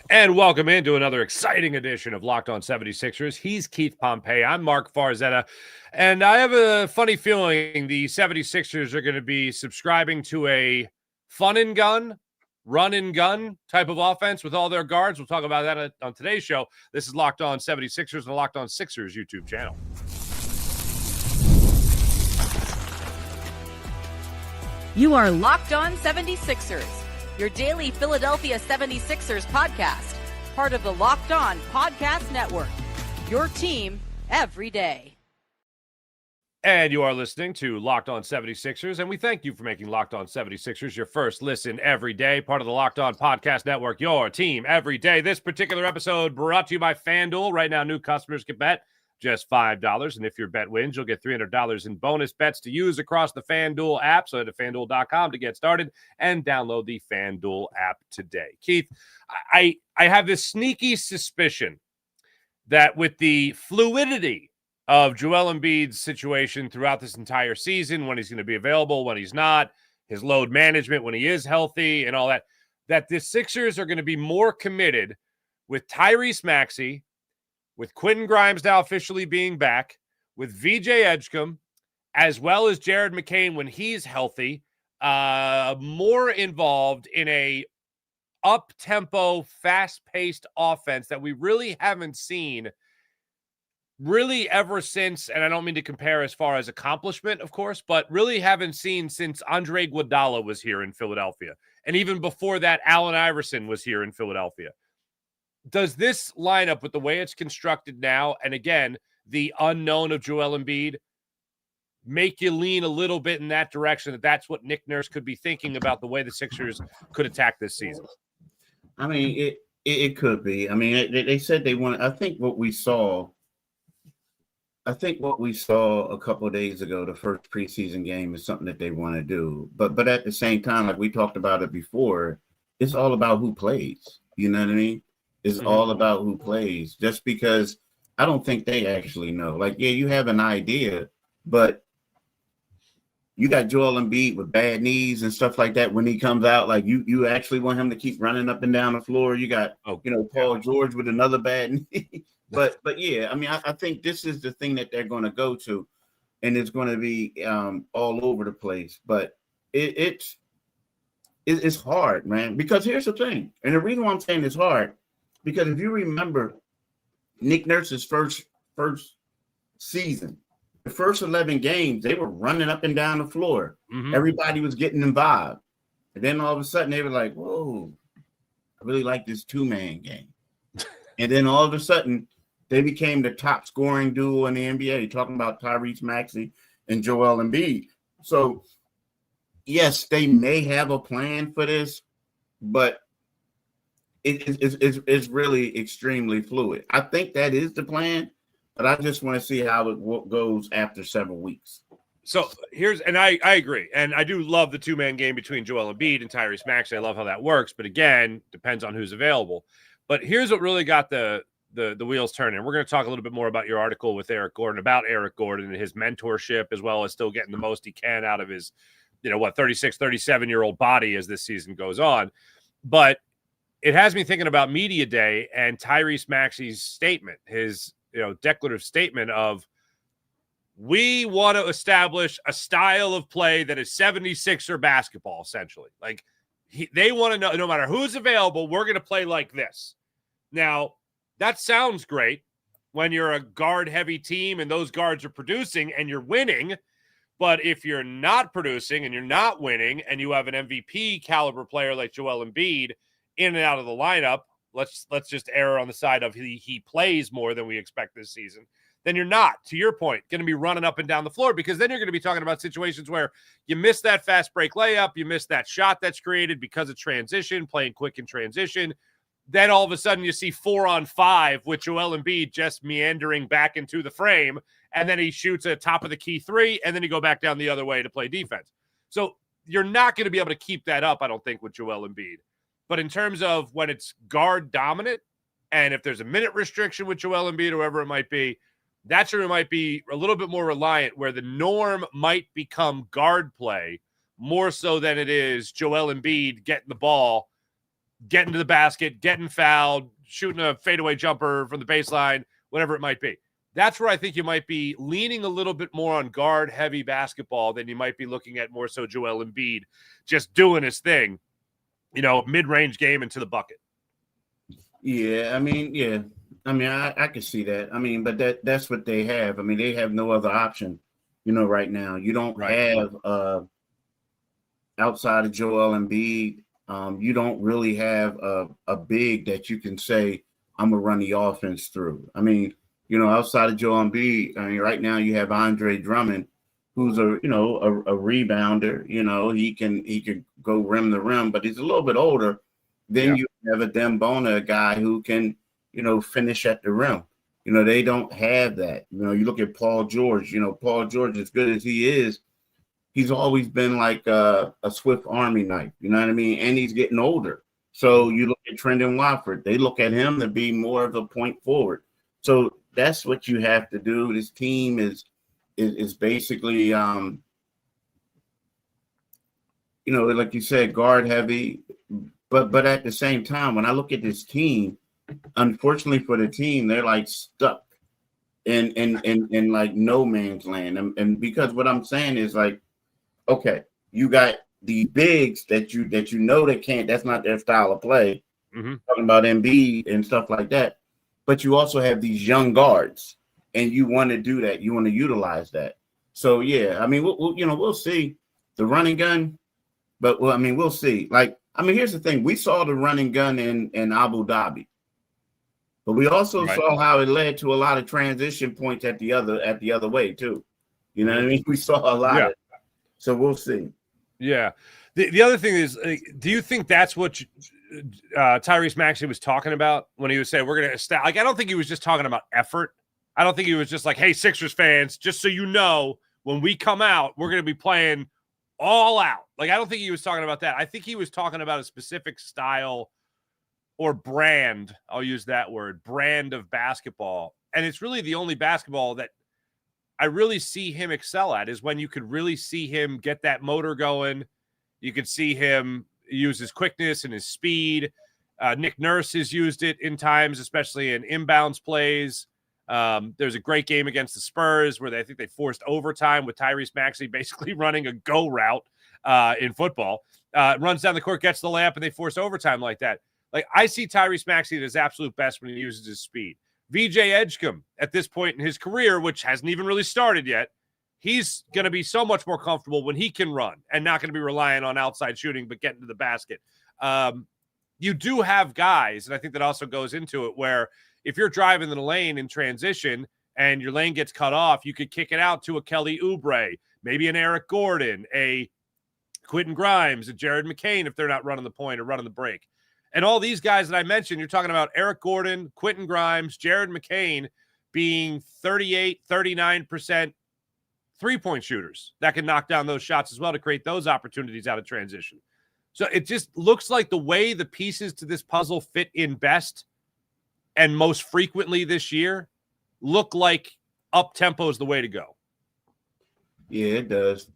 And welcome into another exciting edition of Locked On 76ers. He's Keith Pompey. I'm Marc Farzetta. And I have a funny feeling the 76ers are going to be subscribing to a fun and gun, run and gun type of offense with all their guards. We'll talk about that on today's show. This is Locked On 76ers and the Locked On Sixers YouTube channel. You are Locked On 76ers, your daily Philadelphia 76ers podcast, part of the Locked On Podcast Network, your team every day. And you are listening to Locked On 76ers, and we thank you for making Locked On 76ers your first listen every day, part of the Locked On Podcast Network, your team every day. This particular episode brought to you by FanDuel. Right now, new customers can bet just $5, and if your bet wins, you'll get $300 in bonus bets to use across the FanDuel app. So head to FanDuel.com to get started and download the FanDuel app today. Keith, I have this sneaky suspicion that with the fluidity of Joel Embiid's situation throughout this entire season, when he's going to be available, when he's not, his load management, when he is healthy and all that, that the Sixers are going to be more committed with Tyrese Maxey, with Quentin Grimes now officially being back, with VJ Edgecombe, as well as Jared McCain when he's healthy, more involved in a up-tempo, fast-paced offense that we really haven't seen really ever since, and I don't mean to compare as far as accomplishment, of course, but really haven't seen since Andre Iguodala was here in Philadelphia. And even before that, Allen Iverson was here in Philadelphia. Does this lineup with the way it's constructed now, and again, the unknown of Joel Embiid, make you lean a little bit in that direction, that that's what Nick Nurse could be thinking about the way the Sixers could attack this season? I mean, it could be. I mean, they said they want. I think what we saw a couple of days ago, the first preseason game, is something that they want to do. But at the same time, like we talked about it before, it's all about who plays. You know what I mean? It's all about who plays. Just because I don't think they actually know. Like, yeah, you have an idea, but you got Joel Embiid with bad knees and stuff like that when he comes out. Like, you actually want him to keep running up and down the floor. You got, Paul George with another bad knee. But yeah, I mean, I think this is the thing that they're going to go to, and it's going to be all over the place. But it's hard, man, because here's the thing. And the reason why I'm saying it's hard, because if you remember Nick Nurse's first season, the first 11 games, they were running up and down the floor. Mm-hmm. Everybody was getting involved. And then all of a sudden they were like, whoa, I really like this two-man game. And then all of a sudden they became the top scoring duo in the NBA, talking about Tyrese Maxey and Joel Embiid. So, yes, they may have a plan for this, but it's really extremely fluid. I think that is the plan, but I just want to see how it goes after several weeks. So and I agree. And I do love the two-man game between Joel Embiid and Tyrese Maxey. I love how that works, but again, depends on who's available. But here's what really got the wheels turning. We're going to talk a little bit more about your article with Eric Gordon, about Eric Gordon and his mentorship, as well as still getting the most he can out of his, 36, 37-year-old body as this season goes on. But it has me thinking about Media Day and Tyrese Maxey's statement, his declarative statement of, we want to establish a style of play that is 76er basketball, essentially. Like, they want to know, no matter who's available, we're going to play like this. Now, that sounds great when you're a guard-heavy team and those guards are producing and you're winning. But if you're not producing and you're not winning and you have an MVP caliber player like Joel Embiid in and out of the lineup, let's just err on the side of he plays more than we expect this season, then you're not, to your point, going to be running up and down the floor, because then you're going to be talking about situations where you miss that fast break layup, you miss that shot that's created because of transition, playing quick in transition. Then all of a sudden you see 4-on-5 with Joel Embiid just meandering back into the frame, and then he shoots a top of the key three, and then you go back down the other way to play defense. So you're not going to be able to keep that up, I don't think, with Joel Embiid. But in terms of when it's guard dominant, and if there's a minute restriction with Joel Embiid, or whoever it might be, that's where it might be a little bit more reliant, where the norm might become guard play more so than it is Joel Embiid getting the ball getting to the basket, getting fouled, shooting a fadeaway jumper from the baseline, whatever it might be. That's where I think you might be leaning a little bit more on guard-heavy basketball than you might be looking at more so Joel Embiid just doing his thing, mid-range game into the bucket. Yeah, I mean, I can see that. I mean, but that's what they have. I mean, they have no other option, right now. You don't have outside of Joel Embiid, you don't really have a big that you can say, I'm gonna run the offense through. I mean, outside of Joel Embiid, I mean, right now you have Andre Drummond, who's a rebounder. He can go rim to rim, but he's a little bit older. Then you have a Dembona, a guy who can, finish at the rim. They don't have that. You look at Paul George. Paul George, as good as he is, he's always been like a Swift Army knife. You know what I mean? And he's getting older. So you look at Trendon Watford. They look at him to be more of a point forward. So that's what you have to do. This team is basically, like you said, guard heavy. But at the same time, when I look at this team, unfortunately for the team, they're like stuck in like no man's land. And because what I'm saying is like, okay, you got the bigs that they can't. That's not their style of play. Mm-hmm. Talking about Embiid and stuff like that. But you also have these young guards, and you want to do that. You want to utilize that. So yeah, I mean, we'll see the running gun, but we'll see. Like, here's the thing: we saw the running gun in Abu Dhabi, but we also saw how it led to a lot of transition points at the other way too. You know what I mean? We saw a lot of it. So we'll see. Yeah. The other thing is, do you think that's what Tyrese Maxey was talking about when he was saying we're going to I don't think he was just talking about effort. I don't think he was just like, hey, Sixers fans, just so you know, when we come out, we're going to be playing all out. Like, I don't think he was talking about that. I think he was talking about a specific style or brand. I'll use that word, brand of basketball. And it's really the only basketball that I really see him excel at is when you could really see him get that motor going. You could see him use his quickness and his speed. Nick Nurse has used it in times, especially in inbounds plays. There's a great game against the Spurs where I think they forced overtime with Tyrese Maxey basically running a go route in football. Runs down the court, gets the layup, and they force overtime like that. Like, I see Tyrese Maxey at his absolute best when he uses his speed. VJ Edgecombe at this point in his career, which hasn't even really started yet, he's going to be so much more comfortable when he can run and not going to be relying on outside shooting, but getting to the basket. You do have guys, and I think that also goes into it, where if you're driving in the lane in transition and your lane gets cut off, you could kick it out to a Kelly Oubre, maybe an Eric Gordon, a Quentin Grimes, a Jared McCain if they're not running the point or running the break. And all these guys that I mentioned, you're talking about Eric Gordon, Quentin Grimes, Jared McCain being 38, 39% three-point shooters that can knock down those shots as well to create those opportunities out of transition. So it just looks like the way the pieces to this puzzle fit in best and most frequently this year look like up-tempo is the way to go. Yeah, it does.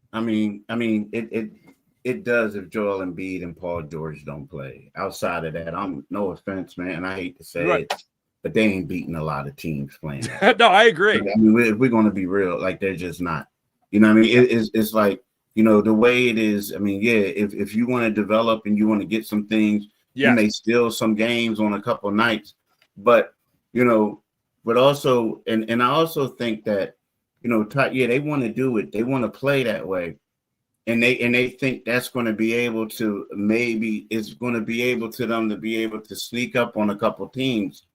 It does if Joel Embiid and Paul George don't play. Outside of that, I'm no offense, man, and I hate to say it, but they ain't beating a lot of teams playing that. No, I agree. If we're going to be real, like, they're just not. You know what I mean? It's like, the way it is. I mean, yeah, if you want to develop and you want to get some things, you may steal some games on a couple nights. But, but also, and I also think that, they want to do it. They want to play that way. And they think that's going to be able to sneak up on a couple teams.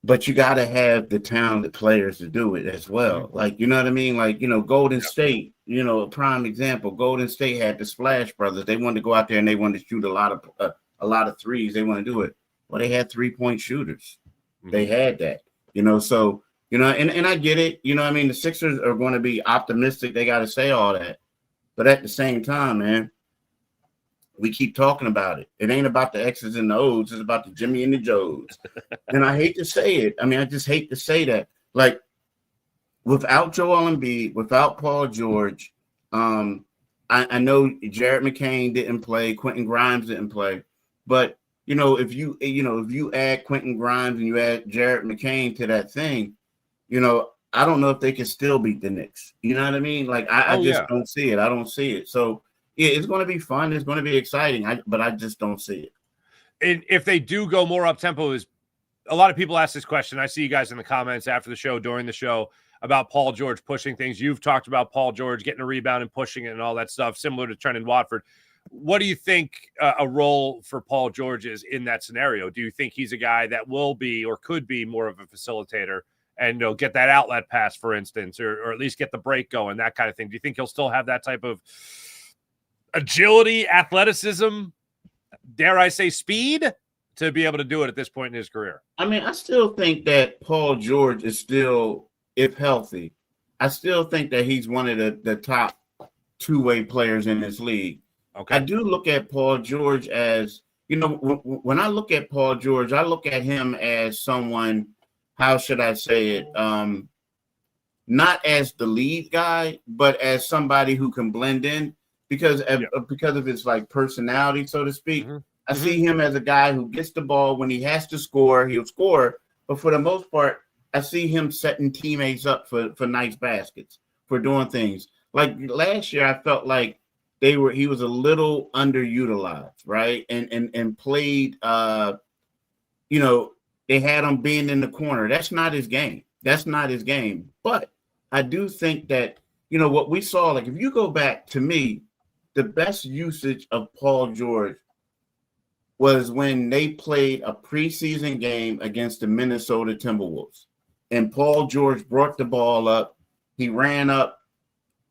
But you got to have the talented players to do it as well. Like, you know what I mean? Like, Golden State, a prime example. Golden State had the Splash Brothers. They wanted to go out there and they wanted to shoot a lot of threes. They want to do it. Well, they had 3-point shooters. Mm-hmm. They had that, so, and I get it. The Sixers are going to be optimistic. They got to say all that. But at the same time, man, we keep talking about it. It ain't about the X's and the O's. It's about the Jimmy and the Joes. And I hate to say it. I just hate to say that. Like, without Joel Embiid, without Paul George, I know Jared McCain didn't play, Quentin Grimes didn't play, but if you add Quentin Grimes and you add Jared McCain to that thing, I don't know if they can still beat the Knicks. You know what I mean? Like I just don't see it. I don't see it. So yeah, it's going to be fun. It's going to be exciting. But I just don't see it. And if they do go more up tempo, is a lot of people ask this question. I see you guys in the comments after the show, during the show, about Paul George pushing things. You've talked about Paul George getting a rebound and pushing it and all that stuff, similar to Trendon Watford. What do you think a role for Paul George is in that scenario? Do you think he's a guy that will be or could be more of a facilitator and get that outlet pass, for instance, or at least get the break going, that kind of thing? Do you think he'll still have that type of agility, athleticism, dare I say speed, to be able to do it at this point in his career? I mean, I still think that Paul George is still, if healthy, I still think that he's one of the top two-way players in this league. Okay. I do look at Paul George as, when I look at Paul George, I look at him as someone, how should I say it? Not as the lead guy, but as somebody who can blend in because of his like personality, so to speak. Mm-hmm. I see him as a guy who gets the ball when he has to score, he'll score. But for the most part, I see him setting teammates up for nice baskets, for doing things. Like last year, I felt like he was a little underutilized, right? And played, they had him being in the corner. That's not his game. But I do think that, what we saw, like if you go back to me, the best usage of Paul George was when they played a preseason game against the Minnesota Timberwolves. And Paul George brought the ball up. He ran up.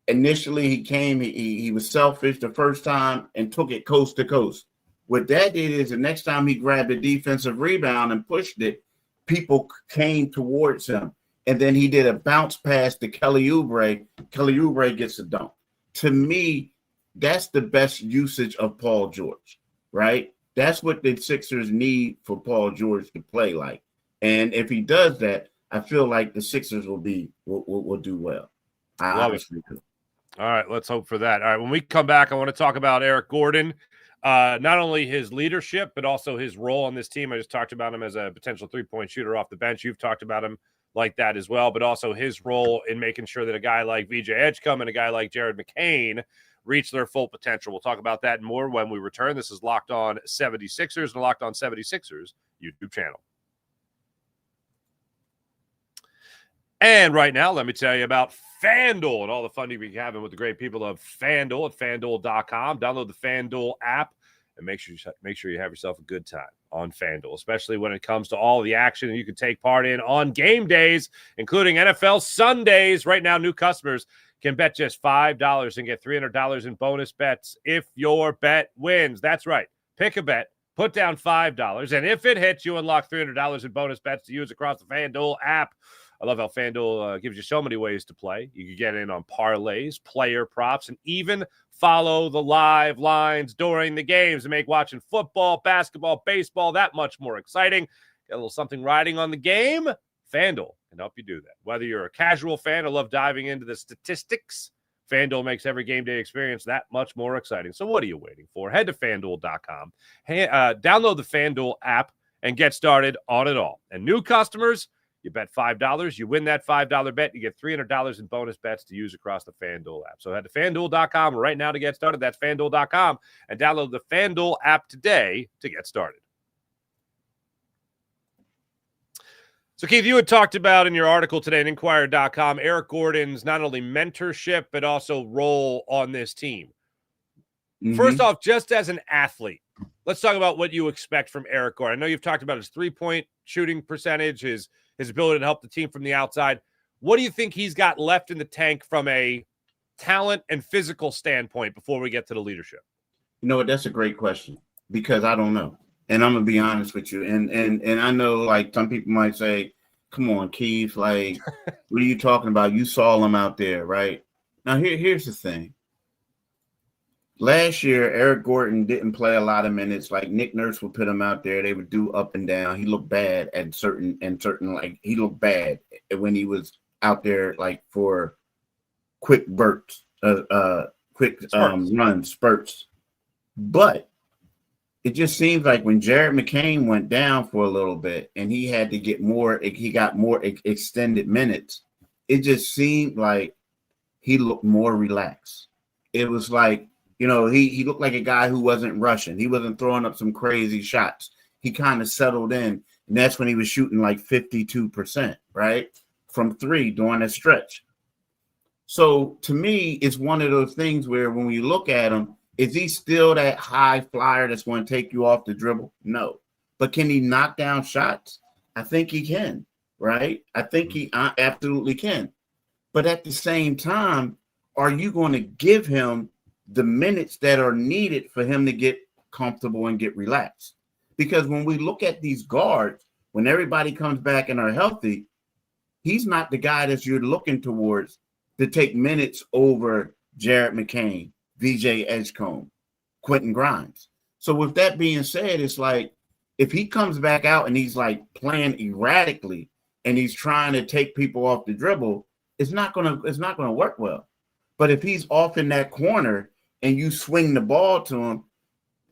Initially, he was selfish the first time and took it coast to coast. What that did is the next time he grabbed a defensive rebound and pushed it, people came towards him. And then he did a bounce pass to Kelly Oubre. Kelly Oubre gets a dunk. To me, that's the best usage of Paul George, right? That's what the Sixers need for Paul George to play like. And if he does that, I feel like the Sixers will do well. I honestly do. All right, let's hope for that. All right, when we come back, I want to talk about Eric Gordon, not only his leadership, but also his role on this team. I just talked about him as a potential three-point shooter off the bench. You've talked about him like that as well, but also his role in making sure that a guy like VJ Edgecombe and a guy like Jared McCain reach their full potential. We'll talk about that and more when we return. This is Locked On 76ers and the Locked On 76ers YouTube channel. And right now, let me tell you about FanDuel and all the fun you'll be having with the great people of FanDuel at FanDuel.com. Download the FanDuel app and make sure you have yourself a good time on FanDuel, especially when it comes to all the action you can take part in on game days, including NFL Sundays. Right now, new customers can bet just $5 and get $300 in bonus bets if your bet wins. That's right. Pick a bet, put down $5, and if it hits, you unlock $300 in bonus bets to use across the FanDuel app. I love how FanDuel gives you so many ways to play. You can get in on parlays, player props, and even follow the live lines during the games to make watching football, basketball, baseball that much more exciting. Get a little something riding on the game? FanDuel can help you do that. Whether you're a casual fan or love diving into the statistics, FanDuel makes every game day experience that much more exciting. So what are you waiting for? Head to FanDuel.com, download the FanDuel app, and get started on it all. And new customers, you bet $5, you win that $5 bet, you get $300 in bonus bets to use across the FanDuel app. So head to FanDuel.com right now to get started. That's FanDuel.com, and download the FanDuel app today to get started. So, Keith, you had talked about in your article today at Inquirer.com, Eric Gordon's not only mentorship, but also role on this team. Mm-hmm. First off, just as an athlete, let's talk about what you expect from Eric Gordon. I know you've talked about his three-point shooting percentage, his ability to help the team from the outside. What do you think he's got left in the tank from a talent and physical standpoint before we get to the leadership? You know what? That's a great question because I don't know. And I'm going to be honest with you. And I know, like, some people might say, come on, Keith, like, what are you talking about? You saw him out there, right? Now, here's the thing. Last year, Eric Gordon didn't play a lot of minutes. Like, Nick Nurse would put him out there. They would do up and down. He looked bad at certain, like, he looked bad when he was out there, like, for quick bursts, quick runs, spurts. But it just seems like when Jared McCain went down for a little bit and he had to get more, he got more extended minutes, it just seemed like he looked more relaxed. It was like, he looked like a guy who wasn't rushing. He wasn't throwing up some crazy shots. He kind of settled in, and that's when he was shooting like 52%, right, from three during that stretch. So to me, it's one of those things where when we look at him, is he still that high flyer that's going to take you off the dribble? No. But can he knock down shots? I think he can, right? I think he absolutely can. But at the same time, are you going to give him the minutes that are needed for him to get comfortable and get relaxed? Because when we look at these guards, when everybody comes back and are healthy, he's not the guy that you're looking towards to take minutes over Jared McCain, VJ Edgecombe, Quentin Grimes. So with that being said, it's like if he comes back out and he's like playing erratically and he's trying to take people off the dribble, it's not gonna work well. But if he's off in that corner and you swing the ball to him,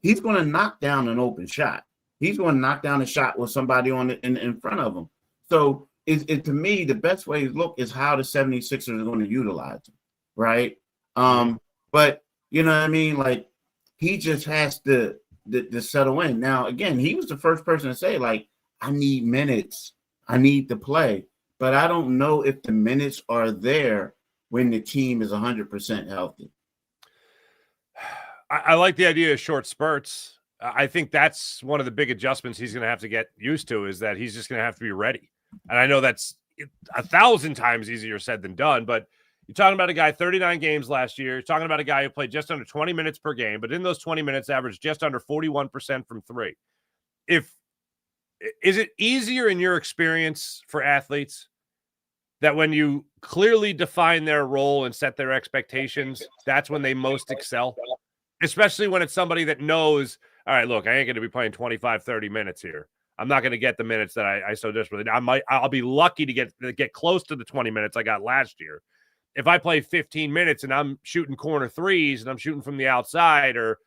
he's gonna knock down an open shot. He's going to knock down a shot with somebody in front of him. So it to me, the best way to look is how the 76ers are going to utilize him, right? But you know what I mean? Like he just has to settle in. Now, again, he was the first person to say, like, I need minutes. I need to play. But I don't know if the minutes are there when the team is 100% healthy. I like the idea of short spurts. I think that's one of the big adjustments he's going to have to get used to, is that he's just going to have to be ready. And I know that's 1,000 times easier said than done, but you're talking about a guy 39 games last year. You're talking about a guy who played just under 20 minutes per game, but in those 20 minutes averaged just under 41% from three. Is it easier in your experience for athletes that when you clearly define their role and set their expectations, that's when they most excel? Especially when it's somebody that knows, all right, look, I ain't going to be playing 25, 30 minutes here. I'm not going to get the minutes that I so desperately. I'll be lucky to get close to the 20 minutes I got last year. If I play 15 minutes and I'm shooting corner threes and I'm shooting from the outside, or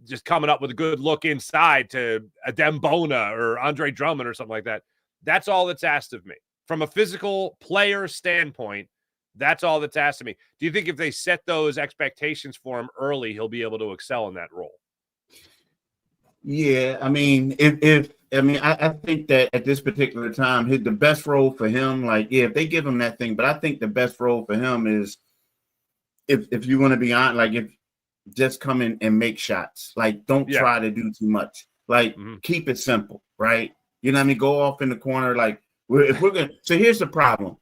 just coming up with a good look inside to a Dembona or Andre Drummond or something like that, that's all that's asked of me. From a physical player standpoint, that's all that's asked of me. Do you think if they set those expectations for him early, he'll be able to excel in that role? Yeah, I mean, I think that at this particular time, the best role for him, if they give him that thing, but I think the best role for him is if you want to be honest, if just come in and make shots, don't try to do too much, keep it simple, right? You know what I mean? Go off in the corner, if we're gonna. So here's the problem.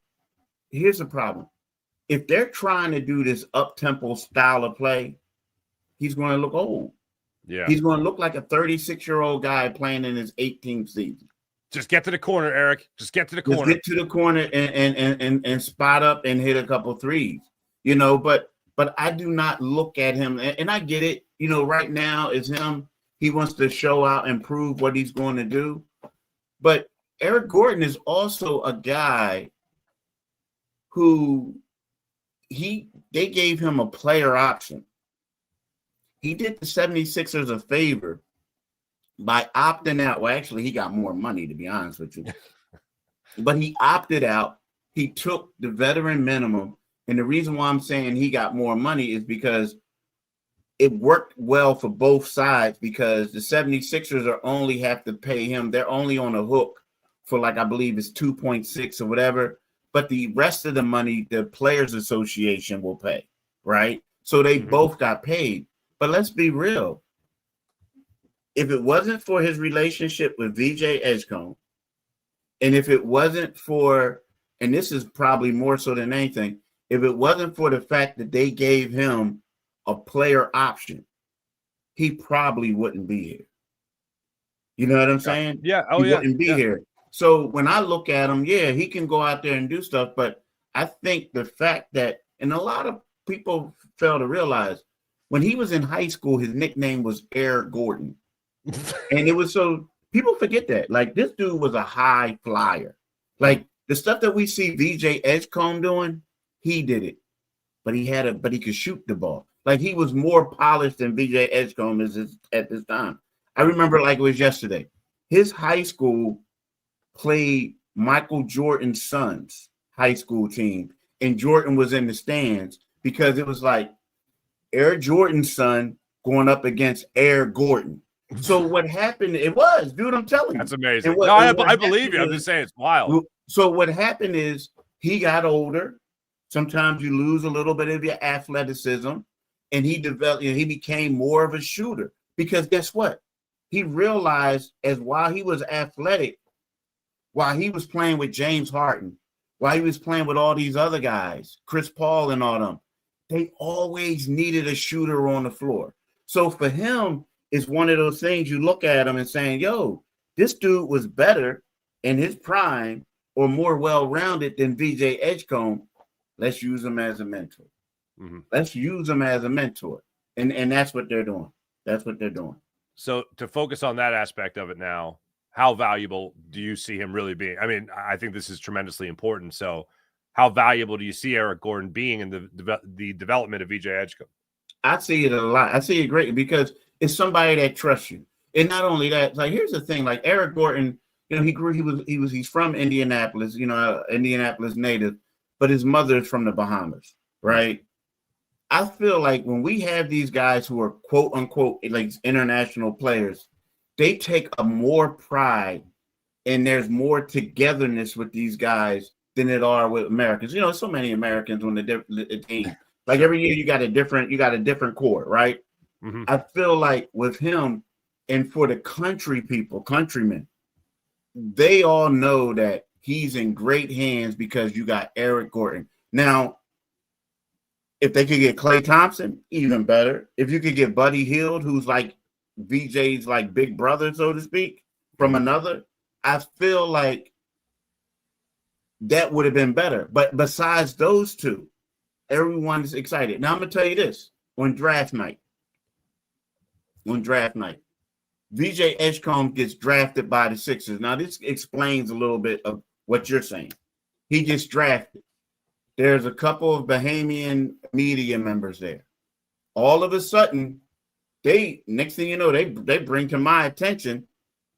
If they're trying to do this up-tempo style of play, he's going to look old. Yeah. He's going to look like a 36-year-old guy playing in his 18th season. Just get to the corner, Eric. Just get to the corner. Get to the corner and spot up and hit a couple threes. But I do not look at him, and I get it. Right now is him. He wants to show out and prove what he's going to do. But Eric Gordon is also a guy who they gave him a player option. He did the 76ers a favor by opting out. Well, actually, he got more money, to be honest with you. But he opted out. He took the veteran minimum. And the reason why I'm saying he got more money is because it worked well for both sides, because the 76ers only have to pay him. They're only on a hook for I believe it's 2.6 or whatever. But the rest of the money, the Players Association will pay, right? So they both got paid. But let's be real. If it wasn't for his relationship with VJ Edgecombe, and if it wasn't for, and this is probably more so than anything, if it wasn't for the fact that they gave him a player option, he probably wouldn't be here. You know what I'm saying? Yeah. He wouldn't be here. So when I look at him, he can go out there and do stuff. But I think the fact that, and a lot of people fail to realize, when he was in high school, his nickname was Air Gordon. And it was so people forget that. This dude was a high flyer. The stuff that we see VJ Edgecombe doing, he did it. But he could shoot the ball. Like he was more polished than VJ Edgecombe at this time. I remember like it was yesterday. His high school played Michael Jordan's son's high school team, and Jordan was in the stands because it was like Air Jordan's son going up against Air Gordon. So what happened? It was, dude. I'm telling you, that's amazing. What, no, I believe you. I'm just saying it's wild. So what happened is he got older. Sometimes you lose a little bit of your athleticism, and he developed. He became more of a shooter because guess what? He realized while he was athletic, while he was playing with James Harden, while he was playing with all these other guys, Chris Paul and all them, they always needed a shooter on the floor. So for him, it's one of those things you look at him and saying, yo, this dude was better in his prime or more well-rounded than VJ Edgecombe. Let's use him as a mentor. Mm-hmm. Let's use him as a mentor. And that's what they're doing. That's what they're doing. So to focus on that aspect of it now, how valuable do you see him really being? I mean, I think this is tremendously important. So how valuable do you see Eric Gordon being in the development of VJ Edgecombe? I see it a lot. I see it great because it's somebody that trusts you. And not only that, like here's the thing, like Eric Gordon, he's from Indianapolis, Indianapolis native, but his mother is from the Bahamas, right? I feel like when we have these guys who are quote unquote like international players, they take a more pride and there's more togetherness with these guys than it are with Americans. So many Americans on the team. Like every year you got a different core, right? Mm-hmm. I feel like with him and for the countrymen, they all know that he's in great hands because you got Eric Gordon. Now, if they could get Klay Thompson, even better. If you could get Buddy Hield, who's like VJ's like big brother, so to speak, from another, I feel like that would have been better. But besides those two, everyone's excited. Now I'm gonna tell you this: on draft night, VJ Edgecombe gets drafted by the Sixers. Now this explains a little bit of what you're saying. He gets drafted. There's a couple of Bahamian media members there. All of a sudden, next thing you know, they bring to my attention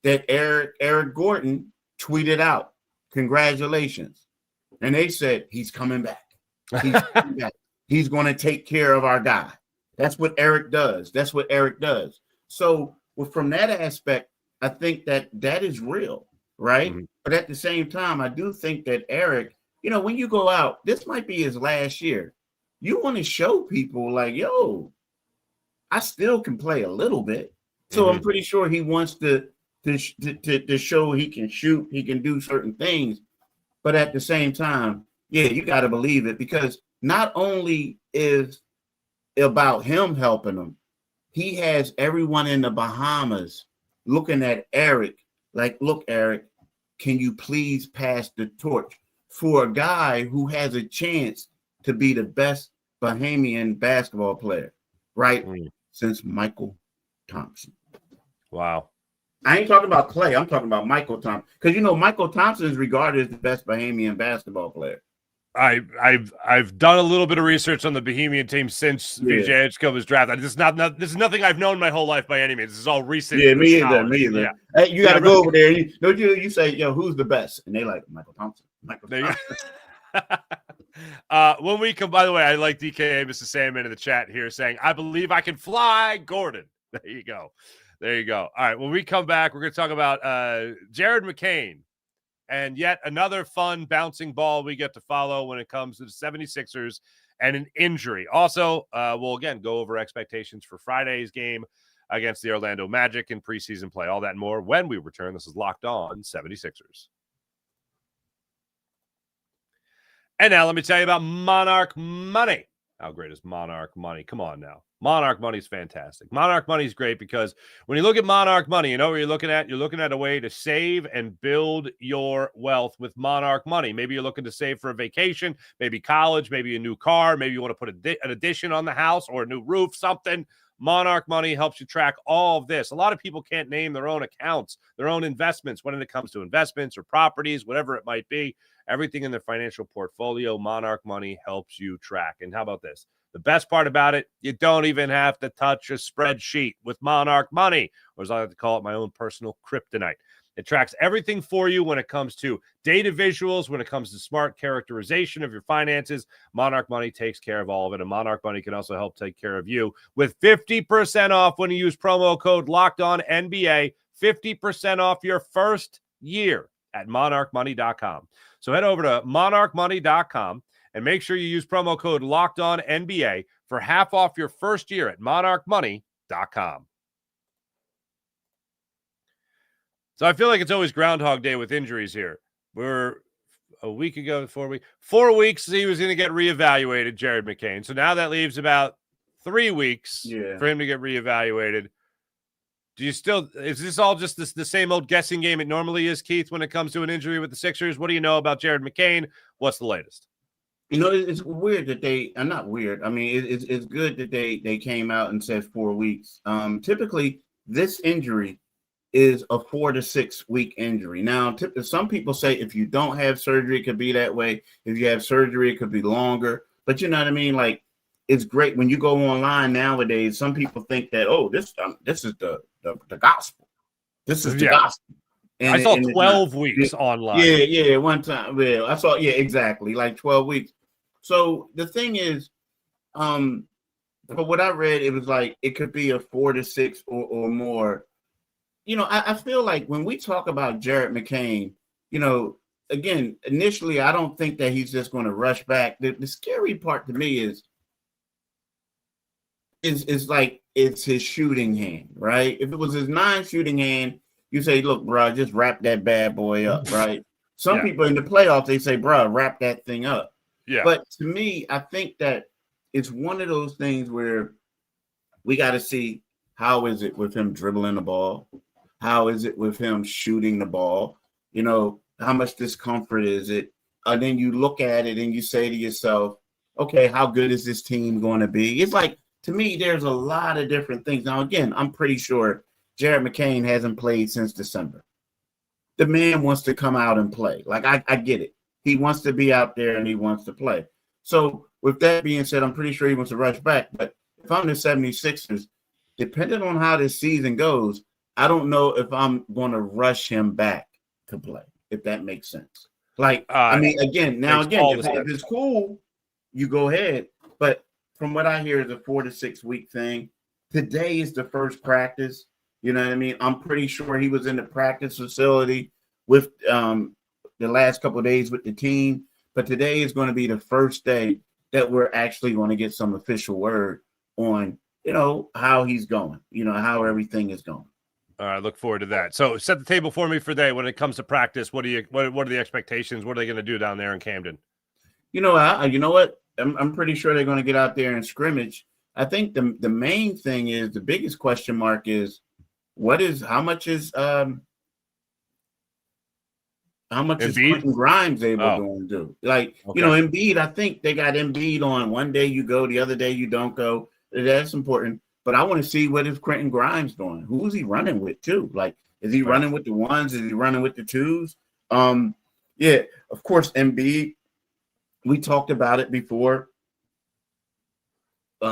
that Eric Gordon tweeted out, "Congratulations," and they said he's coming back. He's coming back. He's going to take care of our guy. That's what Eric does. So, from that aspect, I think that is real, right? Mm-hmm. But at the same time, I do think that Eric, when you go out, this might be his last year. You want to show people like, yo, I still can play a little bit. So I'm pretty sure he wants to show he can shoot, he can do certain things. But at the same time, yeah, you got to believe it because not only is it about him helping them, he has everyone in the Bahamas looking at Eric like, look, Eric, can you please pass the torch for a guy who has a chance to be the best Bahamian basketball player, right? Since Michael Thompson. Wow. I ain't talking about Klay. I'm talking about Michael Thompson. Because, Michael Thompson is regarded as the best Bahamian basketball player. I've done a little bit of research on the Bahamian team since VJ Edgecombe was drafted. This is nothing I've known my whole life by any means. This is all recent. Yeah, me either. Yeah. Hey, you got to go over there. You say, yo, who's the best? And they like Michael Thompson. When we come, by the way, I like DK Mr. Sandman in the chat here saying, I believe I can fly, Gordon. There you go. All right, when we come back, we're going to talk about Jared McCain and yet another fun bouncing ball we get to follow when it comes to the 76ers and an injury. Also, we'll again go over expectations for Friday's game against the Orlando Magic in preseason play. All that and more when we return. This is Locked On 76ers. And now let me tell you about Monarch Money. How great is Monarch Money? Come on now. Monarch Money is fantastic. Monarch Money is great because when you look at Monarch Money, you know what you're looking at? You're looking at a way to save and build your wealth with Monarch Money. Maybe you're looking to save for a vacation, maybe college, maybe a new car, maybe you want to put an addition on the house or a new roof, something. Monarch Money helps you track all of this. A lot of people can't name their own accounts, their own investments when it comes to investments or properties, whatever it might be. Everything in their financial portfolio, Monarch Money helps you track. And how about this? The best part about it, you don't even have to touch a spreadsheet with Monarch Money, or as I like to call it, my own personal kryptonite. It tracks everything for you when it comes to data visuals, when it comes to smart characterization of your finances. Monarch Money takes care of all of it, and Monarch Money can also help take care of you with 50% off when you use promo code LOCKEDONNBA, 50% off your first year at monarchmoney.com. So head over to monarchmoney.com and make sure you use promo code LOCKEDONNBA for half off your first year at monarchmoney.com. So I feel like it's always Groundhog Day with injuries here. We're a week ago, 4 weeks, he was going to get reevaluated, Jared McCain. So now that leaves about 3 weeks for him to get reevaluated. Do you still, is this all just the same old guessing game it normally is, Keith, when it comes to an injury with the Sixers? What do you know about Jared McCain? What's the latest? It's weird that not weird. I mean, it's good that they came out and said 4 weeks. Typically, this injury is a 4 to 6 week injury. Now, some people say if you don't have surgery, it could be that way. If you have surgery, it could be longer. But you know what I mean? Like, it's great when you go online nowadays. Some people think that, this is the gospel. This is the gospel. And I saw 12 weeks online. Yeah, one time. Well, I saw, exactly, like 12 weeks. So the thing is, from what I read, it was like it could be a 4 to 6 or more. I feel like when we talk about Jared McCain, again, initially, I don't think that he's just going to rush back. The scary part to me is like it's his shooting hand, right? If it was his non-shooting hand, you say, look, bro, just wrap that bad boy up, right? Some people in the playoffs, they say, bro, wrap that thing up. Yeah. But to me, I think that it's one of those things where we got to see how is it with him dribbling the ball? How is it with him shooting the ball? How much discomfort is it? And then you look at it and you say to yourself, okay, how good is this team going to be? It's like, to me, there's a lot of different things. Now, again, I'm pretty sure Jared McCain hasn't played since December. The man wants to come out and play. Like, I get it. He wants to be out there and he wants to play. So with that being said, I'm pretty sure he wants to rush back. But if I'm the 76ers, depending on how this season goes, I don't know if I'm going to rush him back to play, if that makes sense. Like, again, if it's cool, you go ahead. But from what I hear, is a 4 to 6 week thing. Today is the first practice. You know what I mean? I'm pretty sure he was in the practice facility with the last couple of days with the team. But today is going to be the first day that we're actually going to get some official word on, how he's going, how everything is going. All right, look forward to that. So set the table for me for today. When it comes to practice, what are the expectations? What are they going to do down there in Camden? You know what? I'm pretty sure they're going to get out there and scrimmage. I think the main thing is, the biggest question mark is how much is Quentin Grimes able to do? Like, okay. Embiid, I think they got Embiid on one day you go, the other day you don't go. That's important. But I want to see what is Quentin Grimes doing. Who's he running with too? Like, is he running with the ones? Is he running with the twos? Of course, Embiid. We talked about it before. We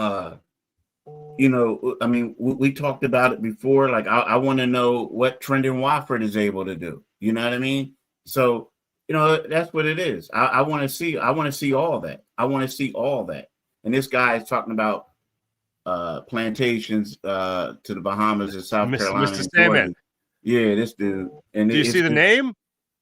talked about it before. Like, I want to know what Trendon Watford is able to do. You know what I mean? So, that's what it is. I want to see all that. I want to see all that. And this guy is talking about plantations to the Bahamas and South Carolina. Mr. Sandman. Yeah, this dude. And do you see the name?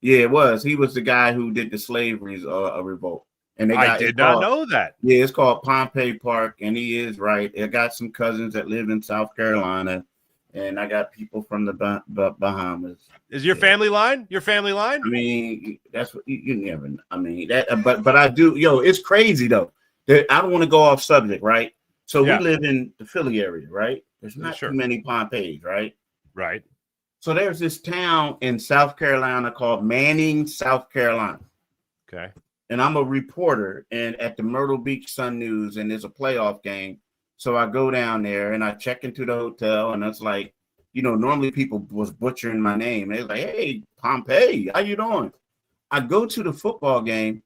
Yeah, it was. He was the guy who did the slavery revolt. And I did not know that. Yeah, it's called Pompey Park, and he is right. I got some cousins that live in South Carolina, and I got people from the Bahamas. Is your family line? Your family line? I mean, that's what you never know. I mean, that, but I do. It's crazy though. I don't want to go off subject, right? So we live in the Philly area, right? There's not too many Pompeys, right? Right. So there's this town in South Carolina called Manning, South Carolina. Okay. And I'm a reporter at the Myrtle Beach Sun News, and there's a playoff game. So I go down there and I check into the hotel, and it's like, normally people was butchering my name. They're like, hey, Pompey, how you doing? I go to the football game.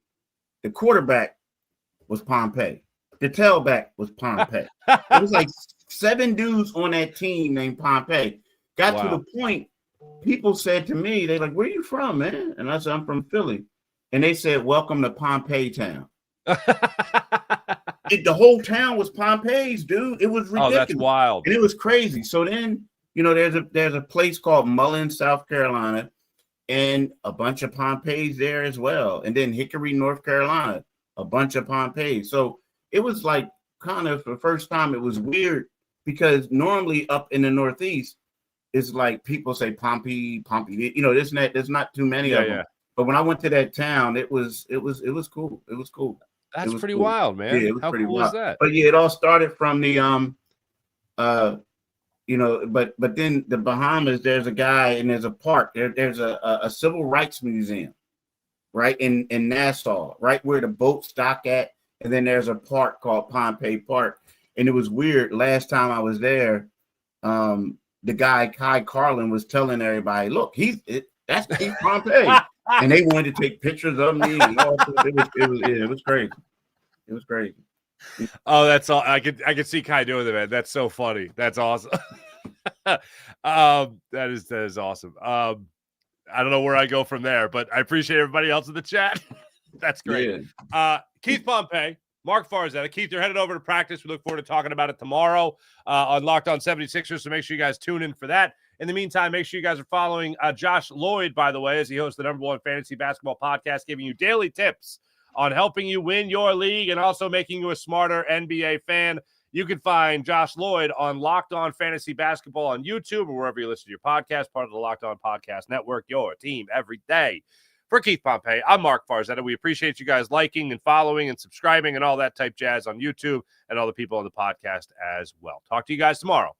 The quarterback was Pompey. The tailback was Pompey. It was like 7 dudes on that team named Pompey. Got to the point, people said to me, they're like, where are you from, man? And I said, I'm from Philly. And they said, welcome to Pompey town. The whole town was Pompey's, dude. It was ridiculous. Oh, that's wild. And it was crazy. So then, there's a place called Mullins, South Carolina, and a bunch of Pompeys there as well. And then Hickory, North Carolina, a bunch of Pompeys. So it was like kind of the first time it was weird because normally up in the Northeast, it's like people say Pompey, there's not too many of them. Yeah. But when I went to that town, it was cool. It was cool. That's pretty wild, man. Yeah, it was How pretty cool wild. Is that? But yeah, it all started from the but then the Bahamas, there's a guy and there's a park. There's a civil rights museum, right in Nassau, right where the boats dock at, and then there's a park called Pompey Park. And it was weird. Last time I was there, the guy Kai Carlin was telling everybody, "Look, that's Keith Pompey," and they wanted to take pictures of me. And all it was crazy. It was crazy. Oh, that's all. I could see Kai doing that, man. That's so funny. That's awesome. That is awesome. I don't know where I go from there, but I appreciate everybody else in the chat. That's great. Yeah. Keith Pompey, Marc Farzetta. Keith, you're headed over to practice. We look forward to talking about it tomorrow on Locked On 76ers, so make sure you guys tune in for that. In the meantime, make sure you guys are following Josh Lloyd, by the way, as he hosts the #1 fantasy basketball podcast, giving you daily tips on helping you win your league and also making you a smarter NBA fan. You can find Josh Lloyd on Locked On Fantasy Basketball on YouTube or wherever you listen to your podcast, part of the Locked On Podcast Network, your team every day. For Keith Pompey, I'm Marc Farzetta. We appreciate you guys liking and following and subscribing and all that type jazz on YouTube and all the people on the podcast as well. Talk to you guys tomorrow.